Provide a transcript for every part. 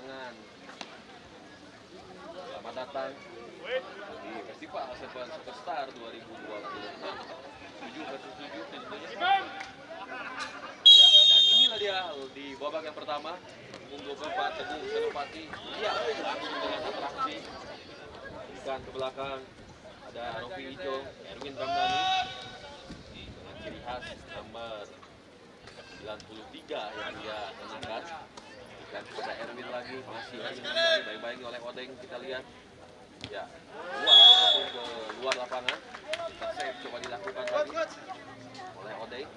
tangan. Selamat datang di Festival Seven Superstar 2026. 7 versus 7 tentunya. Ya, dan inilah dia di babak yang pertama. Punggung 24 Teguh Senopati. Iya, langsung dengan atraksi. Ikan ke belakang. Ada Rofi Ijo, Erwin Ramdhani. Dengan ciri khas nomor 93 yang dia kenakan. Dan kepada Erwin lagi, masih Erwin Ramdhani, baik-baik oleh Odeng, kita lihat. Ya, luar ke luar lapangan. Intercept coba dilakukan tadi oleh Odeng.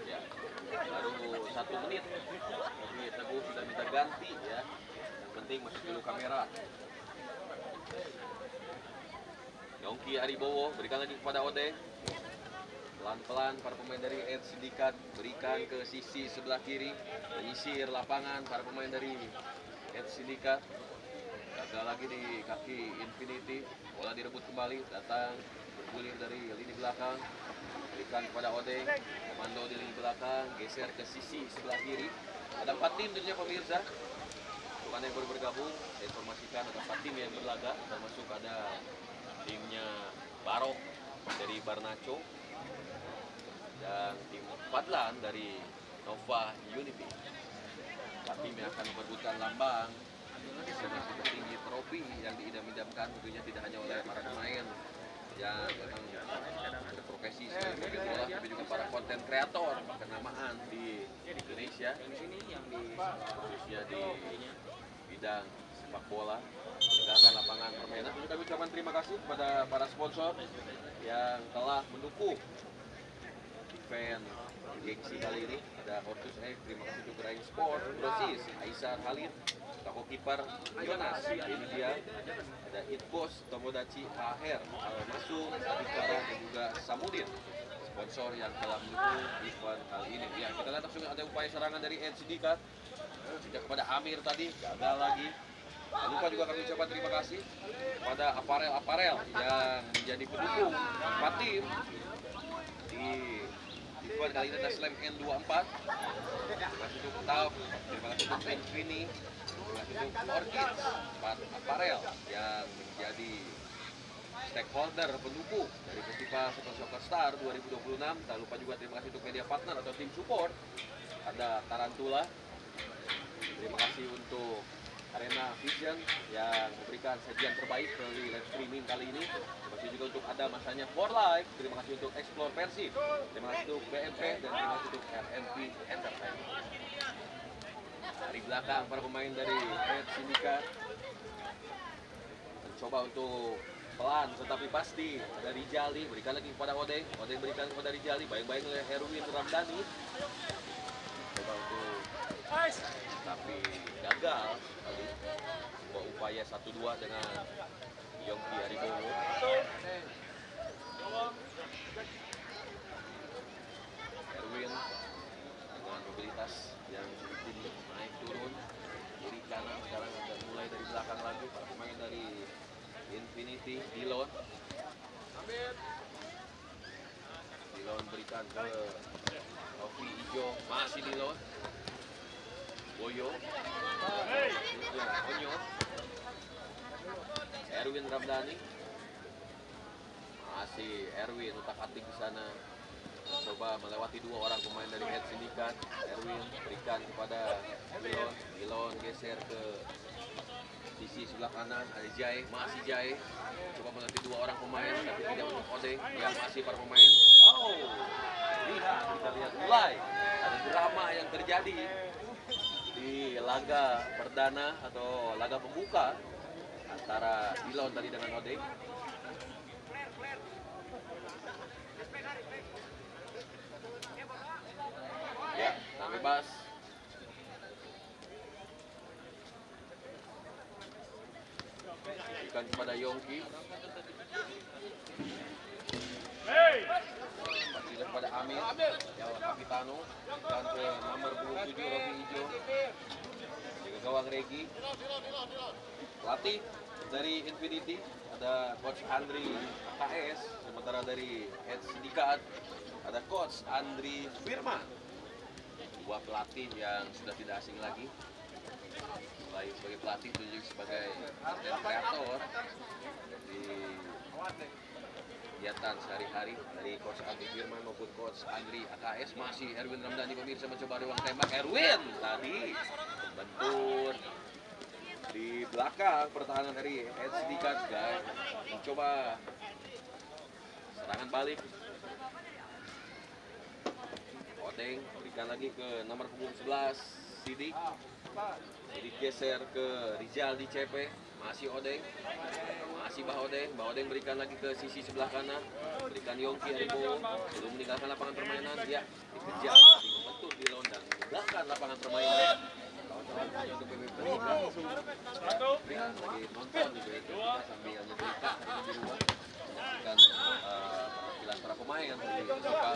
Ya, baru 1 menit. Tapi Teguh sudah minta ganti ya. Yang penting masih dulu kamera. Yongki Aribowo berikan lagi kepada Odeng. Pelan-pelan para pemain dari Ed Sindikat berikan ke sisi sebelah kiri, menyisir lapangan para pemain dari Ed Sindikat. Gagal lagi di kaki Infinity, bola direbut kembali, datang bergulir dari lini belakang, berikan kepada Odeng, komando di lini belakang, geser ke sisi sebelah kiri. Ada 4 tim tentunya pemirsa. Untuk Anda yang baru bergabung, saya informasikan ada 4 tim yang berlaga, termasuk ada timnya Barok dari Barnacho dan tim Fadlan dari Nova Unity. 4 tim yang akan memperebutkan lambang destinasi tertinggi trofi yang diidam-idamkan tentunya tidak hanya oleh para pemain yang memang berprofesi sebagai pemain bola, tapi juga para konten kreator kenamaan di Indonesia, khususnya di bidang sepak bola, meninggalkan lapangan permainan. Tentu kami ucapkan terima kasih kepada para sponsor yang telah mendukung event gengsi kali ini. Ada Hortus Egg, terima kasih untuk Rain Sport, Brosis, Aisyah Halid, Tako Kiper, Jonas, ini dia. Ada Itbos, Tomodachi, AR, Masuk, Abikara, dan juga Samudin, sponsor yang telah mendukung event kali ini. Ya, kita lihat langsung ada upaya serangan dari Ed Sindikat. Sudah kepada Amir tadi, gagal lagi. Jangan lupa juga kami ucapkan terima kasih kepada aparel-aparel yang menjadi pendukung 4 tim di event kali ini. Ada Slam N24. Terima kasih untuk Tav, terima kasih untuk Infinity, terima kasih untuk Orchids, 4 aparel yang menjadi stakeholder pendukung dari Festival Seven Superstar 2026. Tak lupa juga terima kasih untuk media partner atau tim support. Ada Tarantula. Terima kasih untuk Arena Vision yang memberikan sajian terbaik melalui live streaming kali ini. Terima kasih juga untuk ada masanya For Life. Terima kasih untuk Explore Persib. Terima kasih untuk BMP dan terima kasih untuk RMP Entertainment. Dari belakang para pemain dari Red Sindikat mencoba untuk pelan tetapi pasti. Ada Rijali, berikan lagi kepada Odeng. Odeng berikan kepada Rijali, baik-baik oleh Erwin Ramdhani. Coba untuk tapi gagal kali. Sebuah upaya 1-2 dengan Yongki Aribowo. Erwin dengan mobilitas yang sedikit naik turun kiri kanan, sekarang sudah mulai dari belakang lagi para pemain dari Infinity. Dilon berikan ke Rofi Ijo, masih Dilon. Boyo, Onyo, Erwin Ramdhani, masih Erwin utak-atik di sana, coba melewati 2 orang pemain dari Ed Sindikat. Erwin berikan kepada Dilon geser ke sisi sebelah kanan. Ada Jai, masih Jai, coba melewati 2 orang pemain tapi tidak untuk Odeng. Ya, masih para pemain. Lihat, kita lihat mulai ada drama yang terjadi di laga perdana atau laga pembuka antara Dilon tadi dengan Odeng. Ya, bebas. Berikan kepada Yongki. Tidak kepada Amir, yang Kapitano, dan ke nomor 27 Rofi Ijo, juga gawang Regi. Pelatih dari Infinity ada Coach Andri AKS, sementara dari Ed Sindikat ada Coach Andri Firman, dua pelatih yang sudah tidak asing lagi. Selain sebagai pelatih, juga sebagai content kreator di kegiatan sehari-hari dari Coach Andri Firman maupun Coach Andri AKS. Masih Erwin Ramdhani pemirsa mencoba ruang tembak. Erwin tadi bentur di belakang pertahanan dari SD Dikat, mencoba serangan balik. Odeng berikan lagi ke nomor punggung 11 Sidik. Sidik geser ke Rizal di CP. Masih Odeng, masih Bah Odeng berikan lagi ke sisi sebelah kanan, berikan Yongki Haribowo, belum meninggalkan lapangan permainan. Dia dikejar, membentur di londang, meninggalkan lapangan permainan. Kawan-kawan untuk PBB berikan lagi nonton di BBB sambil nyetrika di rumah, menyaksikan penampilan para pemain di Superstar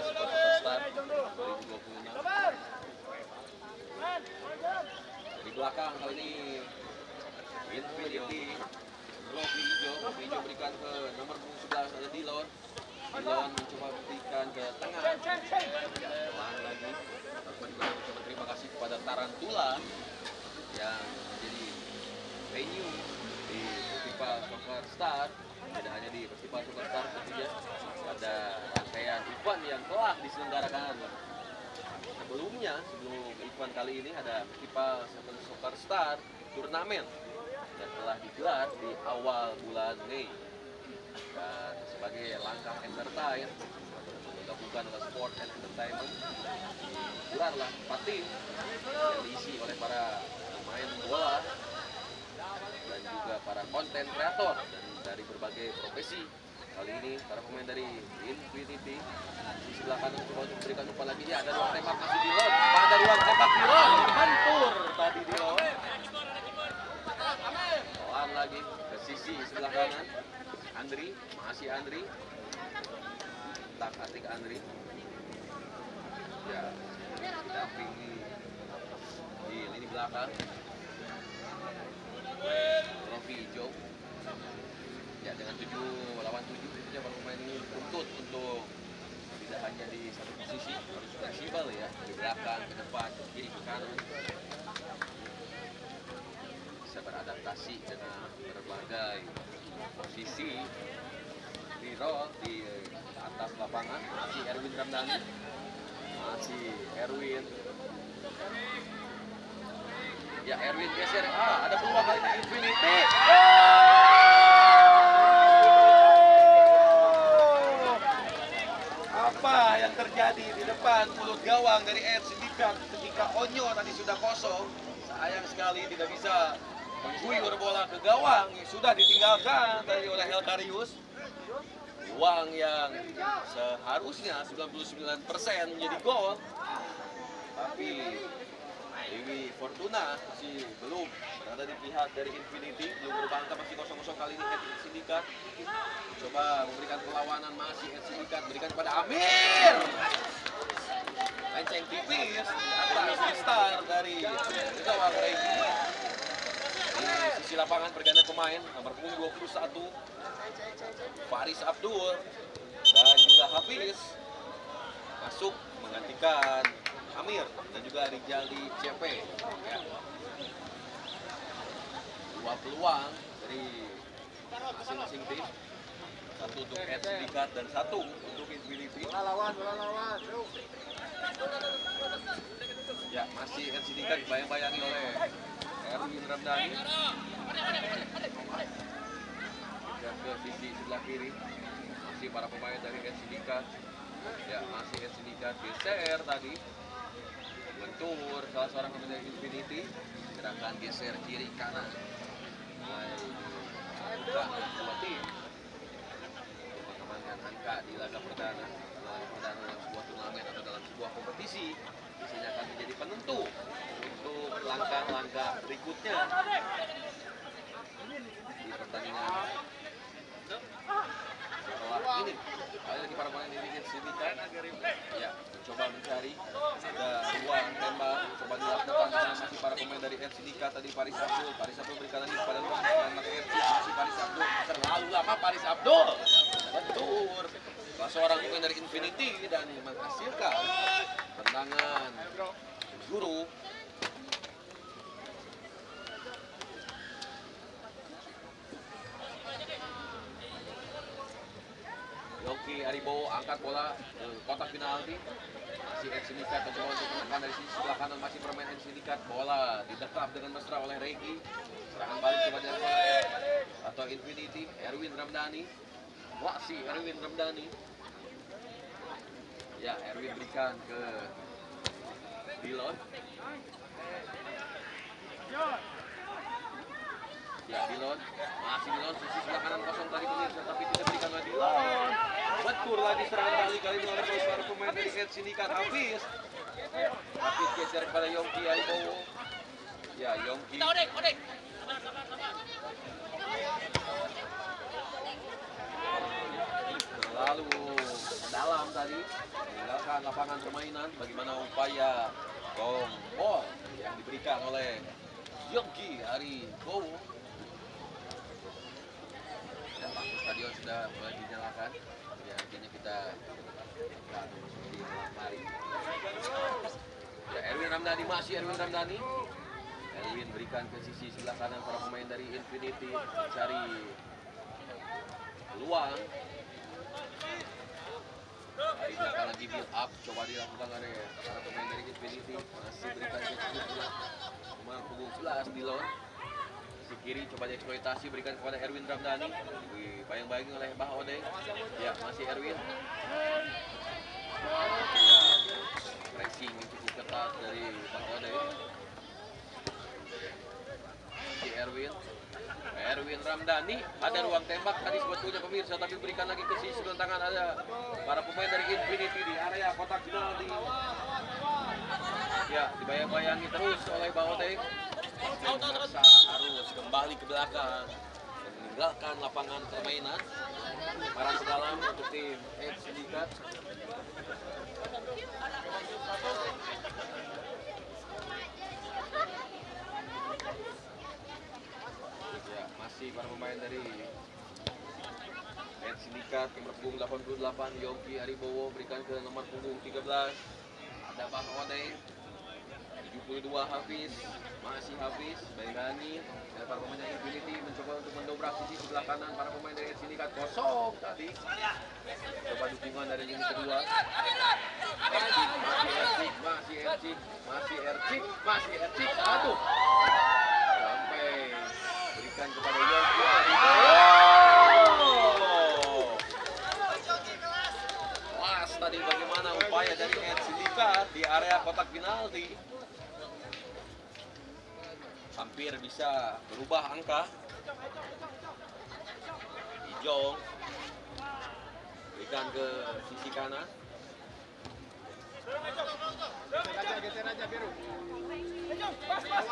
2026. Dari belakang kali ini Infinity, Rofi Hijau berikan ke nomor 11 ada Dilon mencoba berikan ke tengah. Pelan lagi. Mencoba terima kasih kepada Tarantula yang menjadi venue di Festival Superstar. Tidak hanya di Festival Superstar, tentunya pada rangkaian event yang telah diselenggarakan sebelumnya. Sebelum event kali ini ada Festival Superstar turnamen yang telah digelar di awal bulan Mei, dan sebagai langkah entertain menggabungkan sport and entertainment, digelarlah 4 tim yang diisi oleh para pemain bola dan juga para konten kreator dari berbagai profesi. Kali ini para pemain dari Infinity di sebelah kanan coba untuk berikan umpan lagi. Ya, ada ruang tembak masih di Lon, ada ruang tembak di Lon, mantur tadi di Lon. Pelan lagi ke sisi sebelah kanan. Andri, masih Andri. Tak atik Andri. Ya, didampingi di lini belakang. Rofi Hijau. Ya, dengan 7 lawan 7 tentunya para pemain ini dituntut untuk tidak hanya di satu posisi, harus fleksibel ya, di belakang, ke depan, ke kiri, ke kanan. Bisa beradaptasi dengan berbagai posisi di roll di atas lapangan. Masih Erwin Ramdhani, masih Erwin. Ya, Erwin geser. Ada peluang kali ini Infinity. Apa yang terjadi di depan mulut gawang dari RC Dikat ketika Onyo tadi sudah kosong? Sayang sekali tidak bisa mengguyur bola ke gawang yang sudah ditinggalkan tadi oleh Helkarius. Peluang yang seharusnya 99% menjadi gol, tapi Dewi Fortuna masih belum berada di pihak dari Infinity, belum berbangka, masih kosong-kosong. Kali ini RC Dikat coba memberikan perlawanan, masih RC Dikat berikan kepada Amir. Lenceng tipis atas star dari gawang Regi. Di sisi lapangan pergantian pemain nomor punggung 21 Faris Abdul dan juga Hafiz masuk menggantikan Amir dan juga Rijal di CP. Ya. Dua peluang dari masing-masing tim, satu untuk RC Dikat dan satu untuk Infinity. Bola lawan. Ya, masih RC Dikat bayang-bayangi oleh Erwin Ramdhani. Ke sisi sebelah kiri masih para pemain dari RC Dikat. Ya, masih RC Dikat geser tadi, bentur salah seorang pemain dari Infinity, gerakan geser kiri kanan mulai dibuka dua tim untuk mengamankan angka di laga perdana dalam sebuah turnamen atau dalam sebuah kompetisi. Biasanya akan menjadi penentu untuk langkah-langkah berikutnya di pertandingan setelah ini. Kali lagi para pemain ini Dikat ya mencoba mencari, ada ruang tembak coba dilakukan masih para pemain dari RC Dikat. Tadi Faris Abdul berikan lagi kepada ruang tembak RC, masih Faris Abdul, terlalu lama Faris Abdul bentur salah seorang pemain dari Infinity dan menghasilkan tendangan guru. Yongki Aribowo angkat bola ke kotak penalti. Masih Ed Sindikat mencoba untuk menekan dari sisi sebelah kanan, masih bermain Ed Sindikat. Bola didekap dengan mesra oleh Regi. Serangan balik coba dilakukan atau Infinity. Erwin Ramdhani. Masih Erwin Ramdhani. Ya, Erwin berikan ke Dilon. Ya, Dilon. Masih Dilon, sisi sebelah kanan kosong tadi pemirsa, tapi tidak berikan oleh Dilon. Betul lagi serangan balik kali ini oleh para pemain dari Ed Sindikat. Hafiz geser kepada Yongki Aribowo. Ya, Yongki. Terlalu dalam tadi, meninggalkan lapangan permainan. Bagaimana upaya ball yang diberikan oleh Yongki Aribowo. Dan lampu stadion sudah mulai dinyalakan. Ya, akhirnya kita di malam hari. Ya, Erwin Ramdhani, masih Erwin Ramdhani. Erwin berikan ke sisi sebelah kanan para pemain dari Infinity mencari peluang. Dari belakang lagi build up, coba dilakukan oleh para pemain dari Infinity. Masih berikan ke sisi nomor punggung 11 Dilon. Si kiri coba dieksploitasi, berikan kepada Erwin Ramdhani. Dibayang-bayangi oleh Bah Odeng. Ya, masih Erwin. Ya, pressing yang cukup ketat dari Bah Odeng. Si Erwin Ramdhani, ada ruang tembak tadi sebetulnya pemirsa, tapi berikan lagi ke sisi tangan ada para pemain dari Infinity di area kotak penalti. Ya, dibayang-bayangi terus oleh Bah Odeng. Masa harus kembali ke belakang dan meninggalkan lapangan permainan. Marah dalam untuk tim Ed Sindikat. Ya, masih para pemain dari Ed Sindikat nomor punggung 88 Yongki Aribowo berikan ke nomor punggung 13 ada Bah Odeng. 72 Hafiz, masih Hafiz, Bayangani, para pemain dari Infinity mencoba untuk mendobrak sisi sebelah kanan para pemain dari Sindikat kosong tadi. Coba dukungan dari lini kedua. Masih Ercik, aduh. Sampai berikan kepada Yongki Aribowo. Pas tadi bagaimana upaya dari Ed Sindikat di area kotak penalti. Hampir bisa berubah angka. Ijong berikan ke sisi kanan.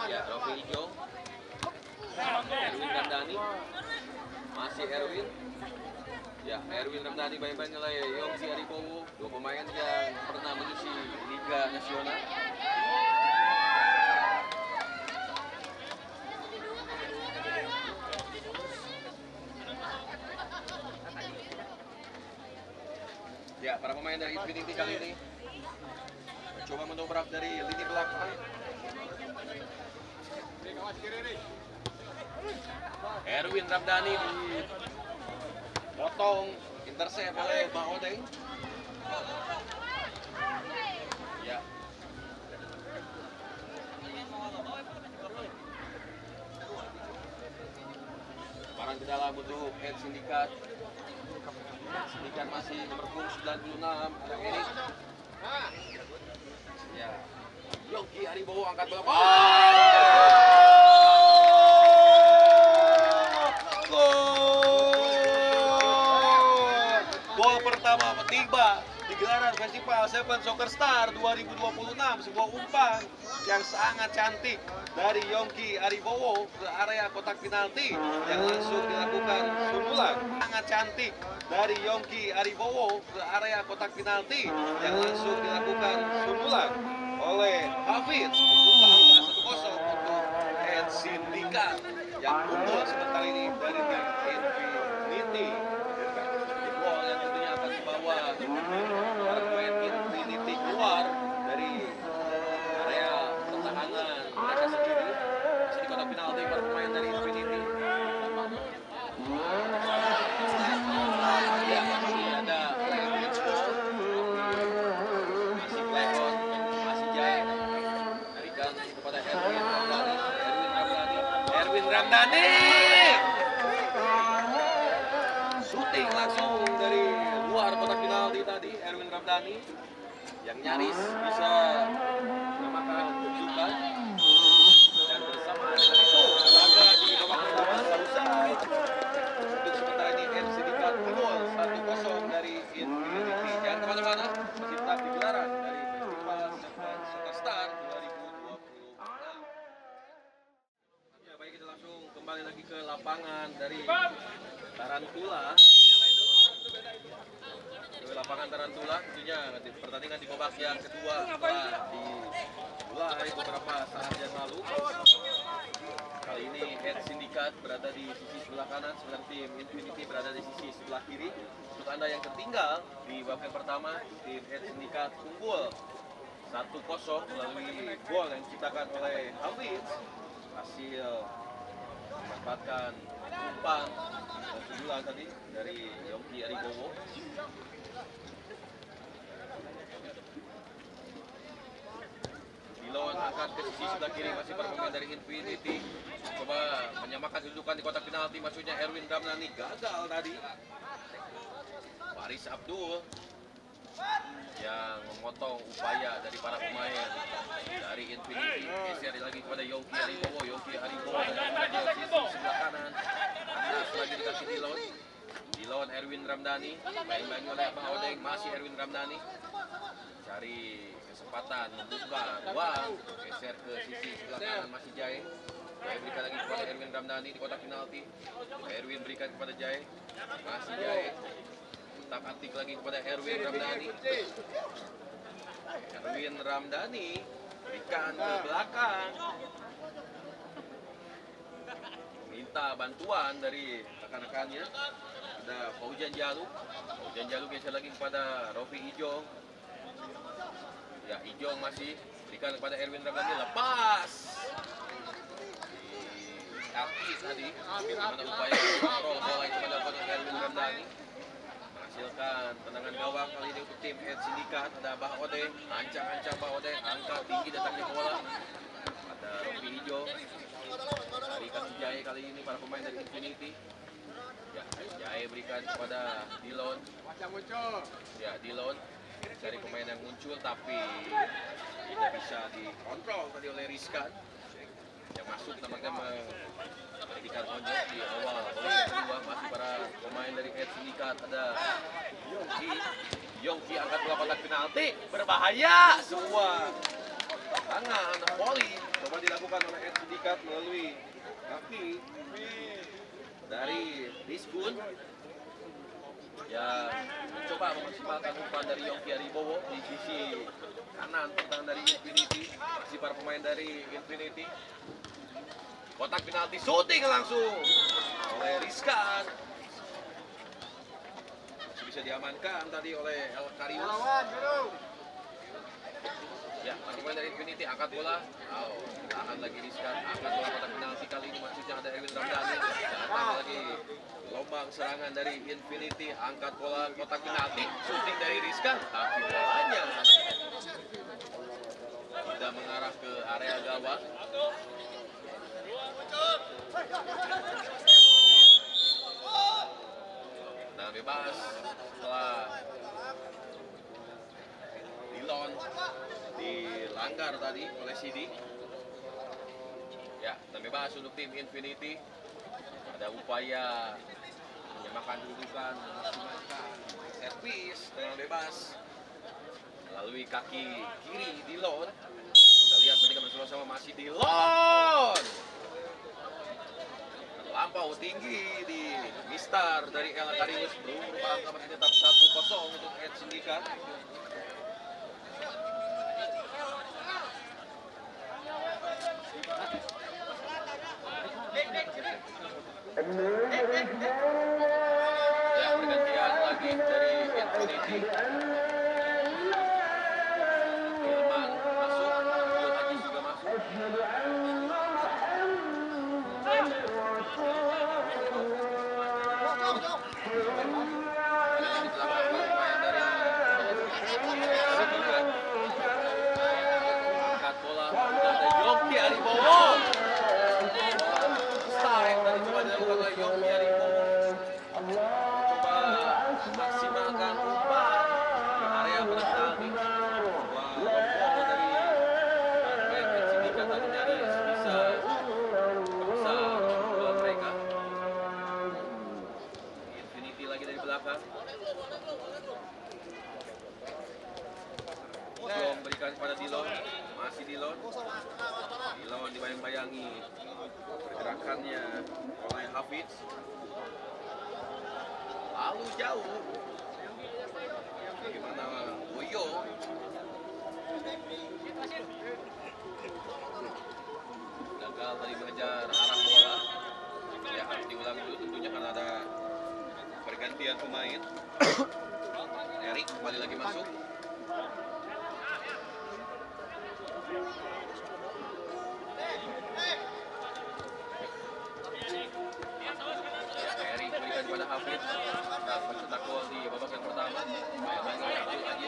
Ya, Rofi Ijong. Erwin Ramdhani. Masih Erwin. Ya, Erwin Ramdhani bayang-bayang oleh Yongki Aribowo, dua pemain yang pernah mengisi Liga Nasional. Ya, para pemain dari Infinity kali ini mencoba mendobrak dari lini belakang. Erwin Ramdhani dipotong, intercept oleh Bah Odeng. Ya. Barang ke dalam untuk Ed Sindikat. Sindikat masih nomor punggung 96 ada Erik. Ya. Yongki Aribowo angkat bola. Gol pertama tiba di gelaran Festival Seven Soccer Star 2026, sebuah umpan yang sangat cantik dari Yongki Aribowo ke area kotak penalti yang langsung dilakukan sundulan. Sangat cantik dari Yongki Aribowo ke area kotak penalti yang langsung dilakukan sundulan oleh Hafiz membuka angka 1-0 untuk Ed Sindikat yang unggul sebentar ini dari tim Infinity. Di gol yang tentunya akan dibawa Ramdhani. Shooting langsung dari luar kotak penalti tadi Erwin Ramdhani yang nyaris bisa menyamakan kedudukan. Dan bersama dengan itu laga di babak pertama selesai. Untuk sementara ini MC Dikat unggul 1-0 dari Infinity. Jangan kemana-mana, masih tetap di gelaran dari Festival Segmen Superstar 2026. Ya, baik, kita langsung kembali lagi ke lapangan dari Tarantula. Di lapangan Tarantula, tentunya pertandingan di babak yang kedua telah dimulai beberapa saat yang lalu. Kali ini Head Syndicate berada di sisi sebelah kanan, sementara tim Infinity berada di sisi sebelah kiri. Untuk Anda yang tertinggal di babak yang pertama, tim Head Syndicate unggul 1-0 melalui gol yang diciptakan oleh Hafiz. Hasil memanfaatkan umpan sundulan tadi dari Yongki Aribowo. Dilon angkat ke sisi sebelah kiri, masih para pemain dari Infinity coba menyamakan kedudukan di kotak penalti. Maksudnya Erwin Ramdhani gagal tadi. Faris Abdul yang memotong upaya dari para pemain dari Infinity. Geser lagi kepada Yongki Aribowo. Yongki Aribowo dari sisi sebelah kanan. Anas lagi dikasih Dilon. Dilon Erwin Ramdhani. Main-main oleh Bang Odeng. Masih Erwin Ramdhani. Cari kesempatan membuka ruang. Geser ke sisi sebelah kanan, masih Jai. Jai berikan lagi kepada Erwin Ramdhani di kotak penalti. Erwin berikan kepada Jai. Masih Jai. Tetap aktif lagi kepada Erwin Ramdhani. Erwin Ramdhani berikan ke belakang. Minta bantuan dari rekan-rekannya. Ada Faujan Jaluk. Faujan Jaluk geser lagi kepada Rofi Ijong. Ya, Ijong masih berikan kepada Erwin Ramdhani. Lepas di kaki tadi. Bagaimana upaya kontrol bola itu pada Erwin Ramdhani. Menghasilkan tendangan gawang kali ini untuk tim Head Syndicate. Ada Bah Odeng, ancang-ancang Bah Odeng, angkat tinggi datangnya bola. Ada Rofi Ijong. Dari kasih Jaya kali ini para pemain dari Infinity. Ya, Jaya berikan kepada Dilon. Ya, Dilon dari pemain yang muncul tapi tidak bisa dikontrol tadi oleh Rizkan yang masuk tampaknya memberikan tonjok di awal babak kedua. Masih para pemain dari Head Syndicate. Ada Yongki angkat bola kotak penalti, berbahaya. Sebuah tangan volley coba dilakukan oleh Head Syndicate melalui kaki dari Rizkun yang mencoba memaksimalkan umpan dari Yongki Aribowo di sisi kanan pertahanan dari Infinity. Masih para pemain dari Infinity. Kotak penalti, shooting langsung oleh Rizkan. Masih bisa diamankan tadi oleh El Karius. Ya, para pemain dari Infinity angkat bola. Tahan lagi Rizkan. Angkat bola kotak penalti kali ini maksudnya ada Erwin Ramdhani. Datang lagi gelombang serangan dari Infinity. Angkat bola kotak penalti. Shooting dari Rizkan. Tapi bolanya tidak mengarah ke area gawang. Nah, bebas setelah Dilon dilanggar tadi oleh Sidi. Ya, dan bebas untuk tim Infinity. Ada upaya menyamakan kedudukan, memaksimalkan servis dengan bebas melalui kaki kiri Dilon. Kita lihat mereka bersama-sama masih Dilon. Lampau tinggi di mistar dari El Karius. Berupa angka masih tetap 1-0 untuk Head Syndicate. Ya, pergantian lagi dari Infinity. Hilman masuk, Abdul Aziz juga masuk. Di belakang pemain dari berikannya oleh Hafiz. Lalu jauh. Bagaimana Woyo? Gagal tadi mengejar arah bola. Ya harus diulang dulu tentunya karena ada pergantian pemain. Erik kembali lagi masuk. Erik berikan kepada Hafiz. Pencetak gol di babak yang pertama.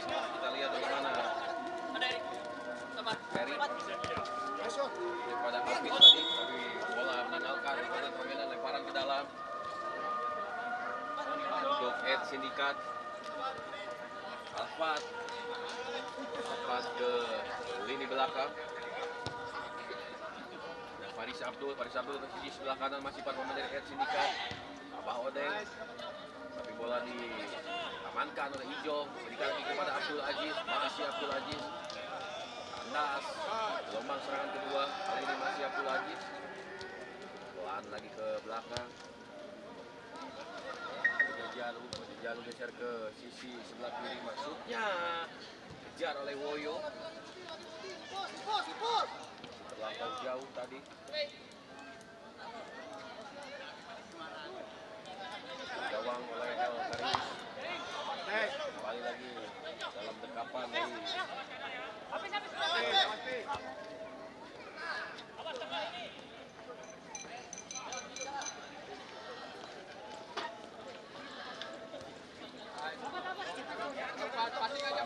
Kita lihat bagaimana Erik daripada Hafiz tadi, tapi bola meninggalkan lingkungan permainan, lemparan ke dalam untuk Ed Sindikat. Alfat ke lini belakang. Faris Abdul ke sisi sebelah kanan, masih pada pemain dari Ed Sindikat. Abah Odeng, tapi bola diamankan oleh Ijo, berikan lagi kepada Abdul Aziz, masih Abdul Aziz. Atas gelombang serangan kedua, kali ini masih Abdul Aziz. Pelan lagi ke belakang. Jalu geser ke sisi sebelah kiri, masuknya kejar oleh Woyo. Terlampau jauh tadi. Gawang oleh El Karis. Kembali lagi dalam dekapan dari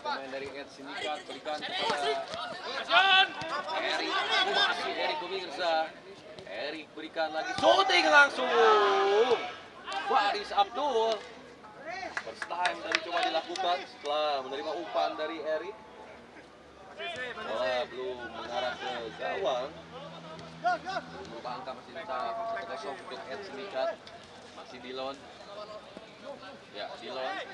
pemain dari Ed Sindikat, berikan kepada Erik. Masih Erik pemirsa. Erik berikan lagi, shooting langsung. Faris Abdul. First time tadi coba dilakukan setelah menerima umpan dari Erik. Bola belum mengarah ke gawang. Merubah angka masih tetap 1-0 untuk Ed Sindikat. Masih Dilon. Ya, Dilon.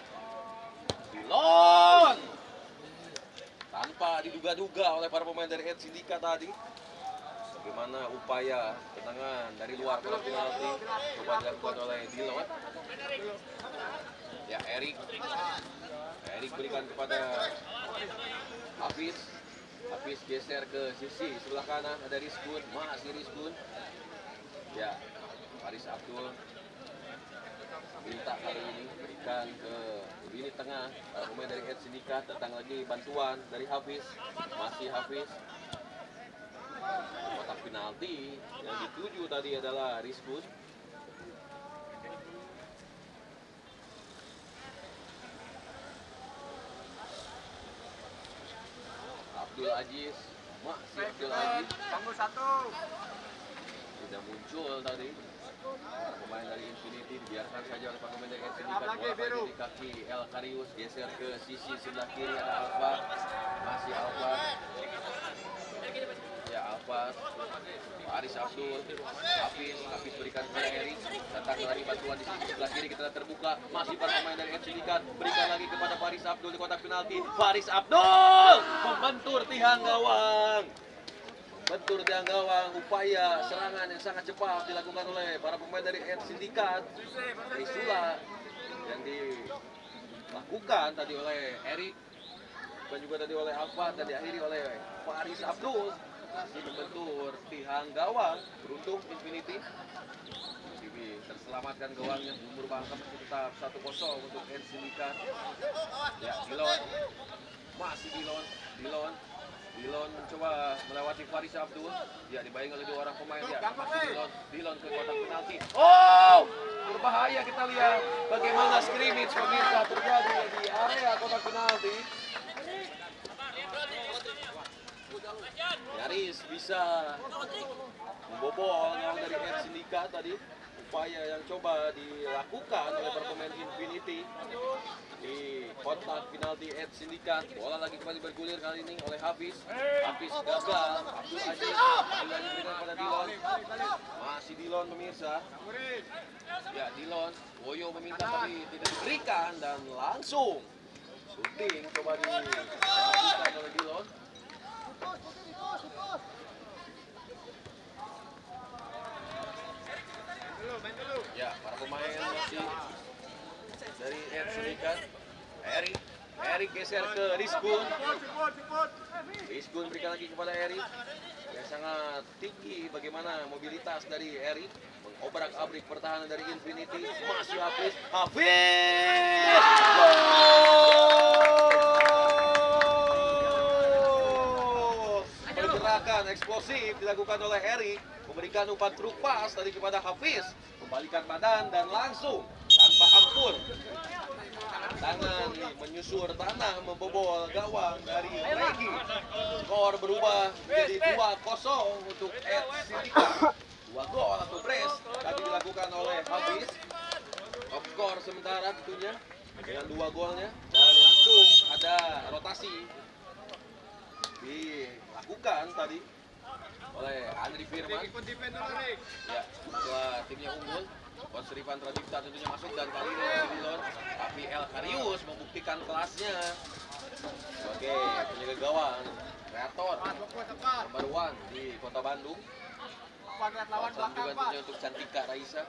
Tanpa diduga-duga oleh para pemain dari Ed Sindikat tadi. Bagaimana upaya tendangan dari luar kotak penalti coba dilakukan oleh Dilon. Ya, Erik berikan kepada Hafiz. Hafiz geser ke sisi sebelah kanan, ada Rizkun, masih Rizkun. Ya, Faris Abdul minta kali ini berikan ke lini tengah, pemain dari Ed Sindikat. Datang lagi bantuan dari Hafiz, masih Hafiz. Kotak penalti yang dituju tadi adalah Rizkun. Abdul Aziz, masih Abdul Aziz. Panggung 1. Tidak muncul tadi. Pemain dari Infinity dibiarkan saja oleh pemain dari Sindikat. Bola lagi di kaki El Karius, geser ke sisi sebelah kiri, ada Alfa, masih Alfa. Ya, Alfa. Faris Abdul, Hafiz berikan kepada Erik. Datang lagi bantuan di sisi sebelah kiri, kita terbuka. Masih para pemain dari Sindikat. Berikan lagi kepada Faris Abdul di kotak penalti. Faris Abdul membentur tiang gawang. Bentur tiang gawang, upaya serangan yang sangat cepat dilakukan oleh para pemain dari Ed Sindikat. Risula yang dilakukan tadi oleh Erik dan juga tadi oleh Alfa dan diakhiri oleh Faris Abdul. Masih membentur tiang gawang, beruntung Infinity terselamatkan gawangnya. Umur bangka masih tetap 1-0 untuk Ed Sindikat. Ya, Dilon, masih Dilon mencoba melewati Faris Abdul. Ya, dibayang oleh dua orang pemain. Ya, masih Dilon ke kotak penalti. Oh, berbahaya. Kita lihat bagaimana scrimmage pemirsa terjadi di area kotak penalti. Nyaris bisa membobol gawang dari Ed Sindikat tadi. Upaya yang coba dilakukan oleh para pemain Infinity di kotak penalti Ed Sindikat. Bola lagi kembali bergulir kali ini oleh Hafiz. Hafiz gagal. Abdul Aziz berikan pada Dilon. Masih Dilon pemirsa. Ya, Dilon. Woyo meminta tapi tidak diberikan dan langsung shooting coba dilakukan oleh Dilon. Rizkun. Rizkun berikan lagi kepada Eri yang sangat tinggi. Bagaimana mobilitas dari Eri, mengobrak-abrik pertahanan dari Infinity. Masih Hafiz. Pergerakan eksplosif dilakukan oleh Eri, memberikan umpan truk pas tadi kepada Hafiz, membalikan badan dan langsung tanpa ampun tangan menyusur tanah membobol gawang dari Regi. Skor berubah menjadi 2-0 untuk Ed Sindika. 2 gol atau brace tadi dilakukan oleh Hafiz. Top skor sementara tentunya dengan 2 golnya, dan langsung ada rotasi dilakukan tadi oleh Andri Firman. Ya, setelah timnya unggul, Coach Rifan Pradipta tentunya masuk dan kali ini masih di luar. Tapi El Karius membuktikan kelasnya sebagai penjaga gawang kreator nomor 1 di Kota Bandung. Salam juga tentunya untuk Cantika Raisa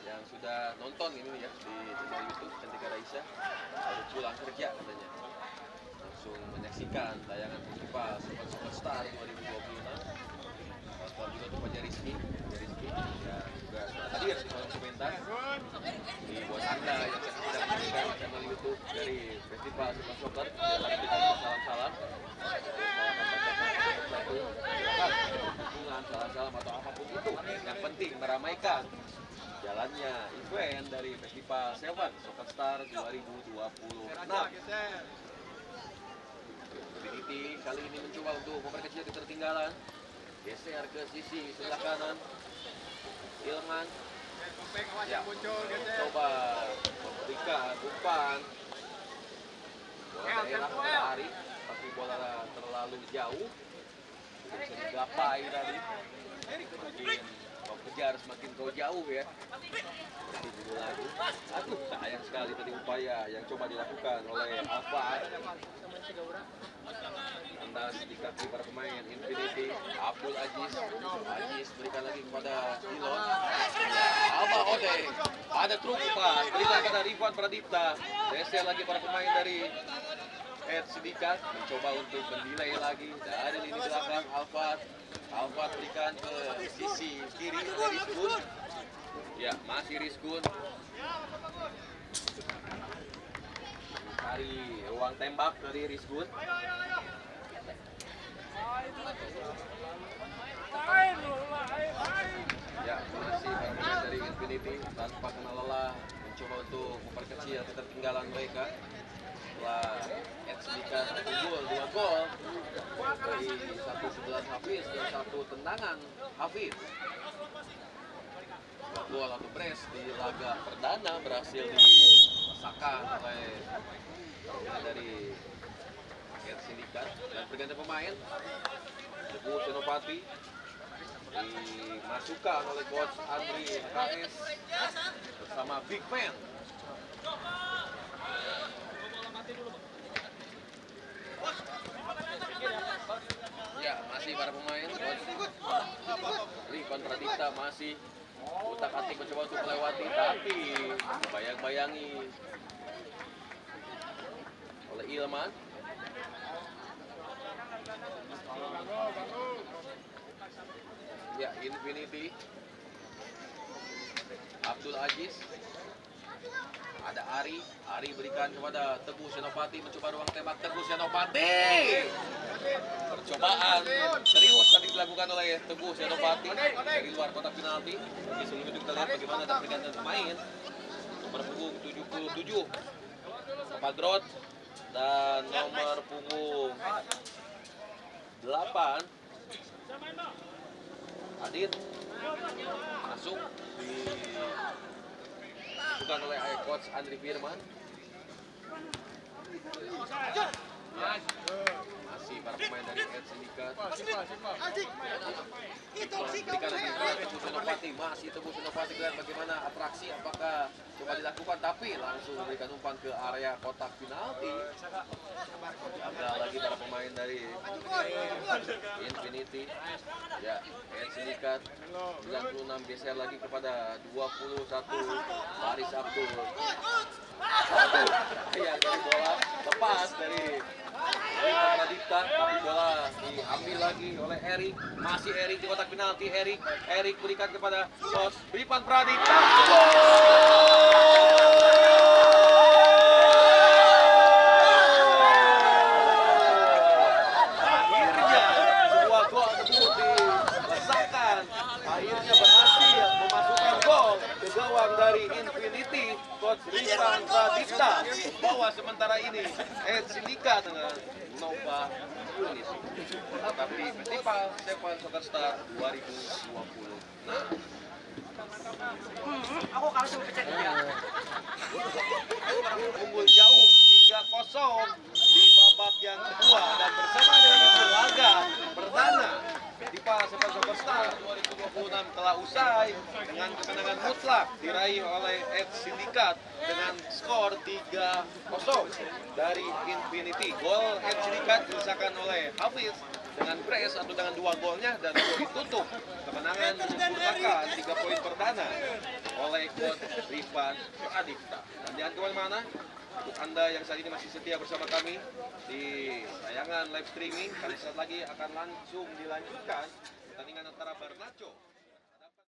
yang sudah nonton ini ya di channel YouTube Cantika Raisa. Baru pulang kerja katanya, langsung menyaksikan tayangan festival Superstar 2026. Salam juga untuk Pak Rizky ya, juga hadir dalam komentar. Buat anda yang sedang menyaksikan channel YouTube dari Festival Super Soccer, salam-salam. Dukungan, salam-salam atau apapun itu, yang penting meramaikan jalannya event dari Festival Seven Soccer Star 2026. Infinity kali ini mencoba untuk memperkecil ketertinggalan, geser ke sisi sebelah kanan. Ilman ya, coba memberikan umpan bola daerah kepada Ari, tapi bola terlalu jauh, tidak bisa digapai tadi. Mungkin kau kejar semakin kau jauh ya, seperti judul lagu. Aduh, sayang sekali tadi upaya yang coba dilakukan oleh Alfa. Andas di kaki para pemain Infinity. Abdul Aziz berikan lagi kepada Ilon. Alba Ode, ada truk pas, berikan kepada Rifan Pradipta. Geser lagi para pemain dari Ed Sindikat, mencoba untuk mendelay lagi dari lini belakang. Alfat berikan ke sisi kiri dari Rizkun. Ya, masih Rizkun. Cari ruang tembak dari Rizkun. Ya, masih pemain dari Infinity tanpa kena lelah mencoba untuk memperkecil ketertinggalan mereka. Setelah Ed Sindikat unggul 2 gol dari 1 Hafiz dan 1 tendangan Hafiz. 2 gol atau brace di laga perdana berhasil dirasakan oleh dari Ed Sindikat. Dan pergantian pemain, Teguh Senopati dimasukkan oleh Coach Andri KS bersama Big Man. Ya, masih para pemain. Rifan Pradipta masih utak-atik mencoba untuk melewati, tapi bayang-bayangi oleh Ilman. Ya, Infinity. Abdul Aziz. Ada Ari berikan kepada Teguh Senopati, mencoba ruang tembak Teguh Senopati. Percobaan serius tadi dilakukan oleh Teguh Senopati dari luar kotak penalti. Jadi sebelum itu kita lihat bagaimana ada pergantian pemain. Nomor punggung 77 Padrot dan nomor punggung 8 Adit masuk dilakukan oleh Coach Andri Firman. Masih para pemain dari Ed Sindikat. Berikan lagi kepada Teguh Senopati. Masih Teguh Senopati, lihat bagaimana atraksi, apakah coba dilakukan, tapi langsung memberikan umpan ke area kotak penalti. Jaga lagi para pemain pemain dari Infinity. Ya, Ed Sindikat 96 geser lagi kepada 21 Faris Abdul. Aduh, ya dari bola lepas dari Pradipta, tapi bola diambil lagi oleh Erik. Masih Erik di kotak penalti. Erik berikan kepada Sos Ripan Pradipta. Akhirnya sebuah gol debut dilesakan. Akhirnya berhasil memasukkan gol ke gawang dari Infinity. Coach Ripan Pradipta bahwa sementara ini Ed Sindikat dengan Nova Unit. Tapi festival Seven Soccer Star 2020. Nah, Aku kalau sama pecah dia. unggul jauh 3-0 di babak yang kedua dan bersama dengan laga perdana festival Seven Soccer Star 2026 telah usai dengan kemenangan mutlak diraih oleh Ed Sindikat dengan skor 3-0 dari Infinity. Gol Ed Sindikat dirasakan oleh Hafiz dengan brace atau dengan 2 golnya dan ditutup kemenangan menyempurnakan 3 poin perdana oleh Coach Rifan Pradipta. Dan jangan kemana-mana, untuk Anda yang saat ini masih setia bersama kami di tayangan live streaming, kali saat lagi akan langsung dilanjutkan pertandingan antara